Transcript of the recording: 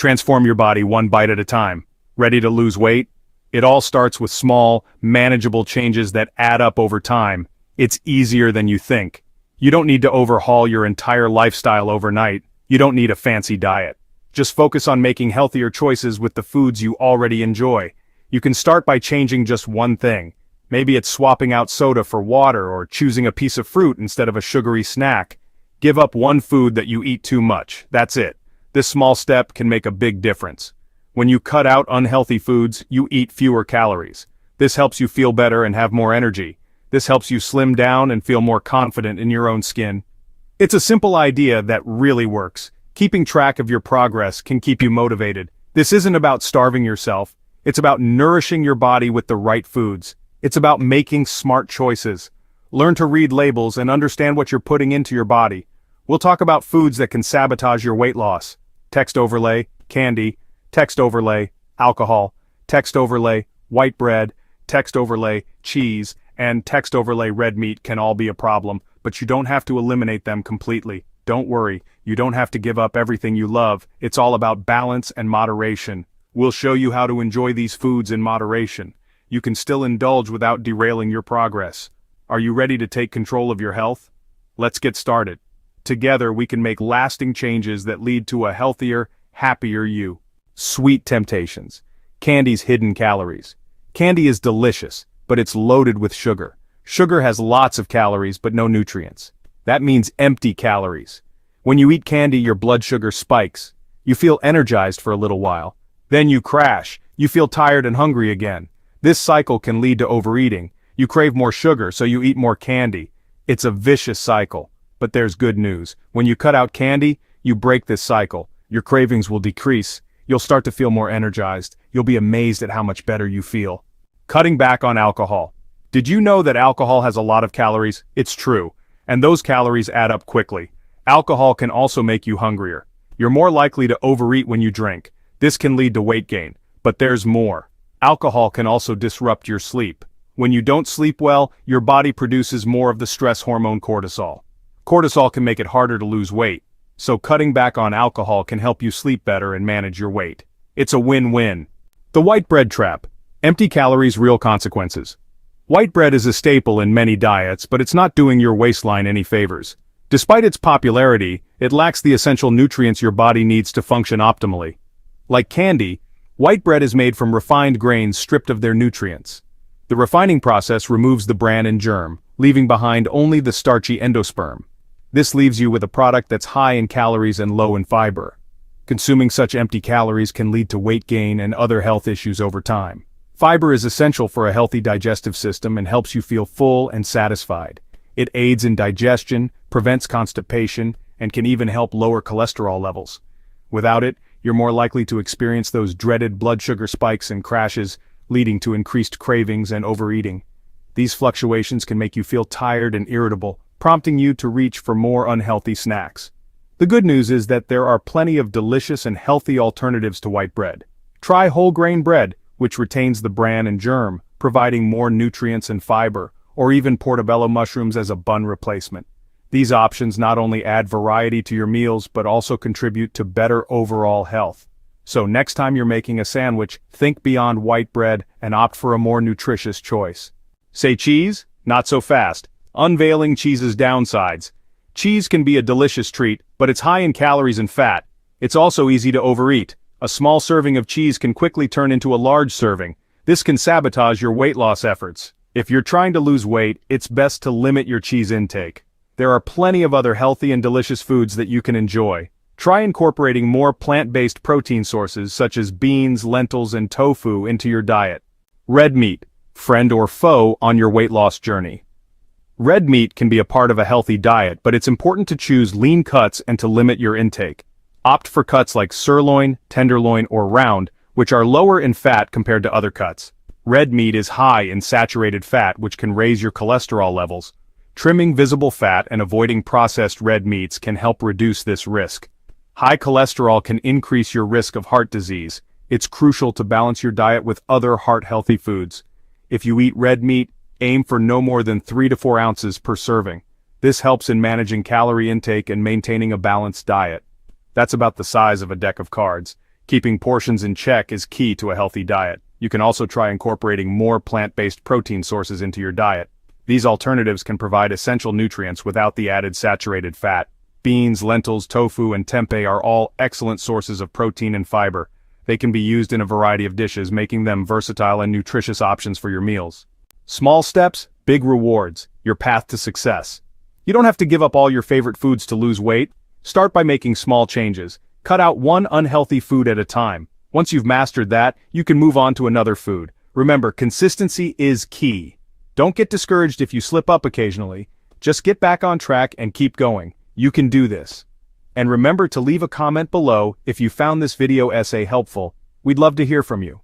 Transform your body one bite at a time. Ready to lose weight? It all starts with small, manageable changes that add up over time. It's easier than you think. You don't need to overhaul your entire lifestyle overnight. You don't need a fancy diet. Just focus on making healthier choices with the foods you already enjoy. You can start by changing just one thing. Maybe it's swapping out soda for water or choosing a piece of fruit instead of a sugary snack. Give up one food that you eat too much. That's it. This small step can make a big difference. When you cut out unhealthy foods, you eat fewer calories. This helps you feel better and have more energy. This helps you slim down and feel more confident in your own skin. It's a simple idea that really works. Keeping track of your progress can keep you motivated. This isn't about starving yourself. It's about nourishing your body with the right foods. It's about making smart choices. Learn to read labels and understand what you're putting into your body. We'll talk about foods that can sabotage your weight loss. Text overlay, candy. Text overlay, alcohol. Text overlay, white bread. Text overlay, cheese. And text overlay, red meat can all be a problem, but you don't have to eliminate them completely. Don't worry, you don't have to give up everything you love. It's all about balance and moderation. We'll show you how to enjoy these foods in moderation. You can still indulge without derailing your progress. Are you ready to take control of your health? Let's get started. Together we can make lasting changes that lead to a healthier, happier you. Sweet temptations. Candy's hidden calories. Candy is delicious, but it's loaded with sugar. Sugar has lots of calories but no nutrients. That means empty calories. When you eat candy, your blood sugar spikes. You feel energized for a little while. Then you crash. You feel tired and hungry again. This cycle can lead to overeating. You crave more sugar, so you eat more candy. It's a vicious cycle. But there's good news. When you cut out candy, you break this cycle. Your cravings will decrease. You'll start to feel more energized. You'll be amazed at how much better you feel. Cutting back on alcohol. Did you know that alcohol has a lot of calories? It's true. And those calories add up quickly. Alcohol can also make you hungrier. You're more likely to overeat when you drink. This can lead to weight gain. But there's more. Alcohol can also disrupt your sleep. When you don't sleep well, your body produces more of the stress hormone cortisol. Cortisol can make it harder to lose weight. So cutting back on alcohol can help you sleep better and manage your weight. It's a win-win. The white bread trap. Empty calories, real consequences. White bread is a staple in many diets, but it's not doing your waistline any favors. Despite its popularity, it lacks the essential nutrients your body needs to function optimally. Like candy, white bread is made from refined grains stripped of their nutrients. The refining process removes the bran and germ, leaving behind only the starchy endosperm. This leaves you with a product that's high in calories and low in fiber. Consuming such empty calories can lead to weight gain and other health issues over time. Fiber is essential for a healthy digestive system and helps you feel full and satisfied. It aids in digestion, prevents constipation, and can even help lower cholesterol levels. Without it, you're more likely to experience those dreaded blood sugar spikes and crashes, leading to increased cravings and overeating. These fluctuations can make you feel tired and irritable, prompting you to reach for more unhealthy snacks. The good news is that there are plenty of delicious and healthy alternatives to white bread. Try whole grain bread, which retains the bran and germ, providing more nutrients and fiber, or even portobello mushrooms as a bun replacement. These options not only add variety to your meals but also contribute to better overall health. So next time you're making a sandwich, think beyond white bread and opt for a more nutritious choice. Say cheese? Not so fast. Unveiling cheese's downsides. Cheese can be a delicious treat, but it's high in calories and fat. It's also easy to overeat. A small serving of cheese can quickly turn into a large serving. This can sabotage your weight loss efforts. If you're trying to lose weight, it's best to limit your cheese intake. There are plenty of other healthy and delicious foods that you can enjoy. Try incorporating more plant-based protein sources such as beans, lentils, and tofu into your diet. Red meat, friend or foe on your weight loss journey. Red meat can be a part of a healthy diet, but it's important to choose lean cuts and to limit your intake. Opt for cuts like sirloin, tenderloin, or round, which are lower in fat compared to other cuts. Red meat is high in saturated fat, which can raise your cholesterol levels. Trimming visible fat and avoiding processed red meats can help reduce this risk. High cholesterol can increase your risk of heart disease. It's crucial to balance your diet with other heart-healthy foods. If you eat red meat, aim for no more than 3 to 4 ounces per serving. This helps in managing calorie intake and maintaining a balanced diet. That's about the size of a deck of cards. Keeping portions in check is key to a healthy diet. You can also try incorporating more plant-based protein sources into your diet. These alternatives can provide essential nutrients without the added saturated fat. Beans, lentils, tofu, and tempeh are all excellent sources of protein and fiber. They can be used in a variety of dishes, making them versatile and nutritious options for your meals. Small steps, big rewards, your path to success. You don't have to give up all your favorite foods to lose weight. Start by making small changes. Cut out one unhealthy food at a time. Once you've mastered that, you can move on to another food. Remember, consistency is key. Don't get discouraged if you slip up occasionally. Just get back on track and keep going. You can do this. And remember to leave a comment below if you found this video essay helpful. We'd love to hear from you.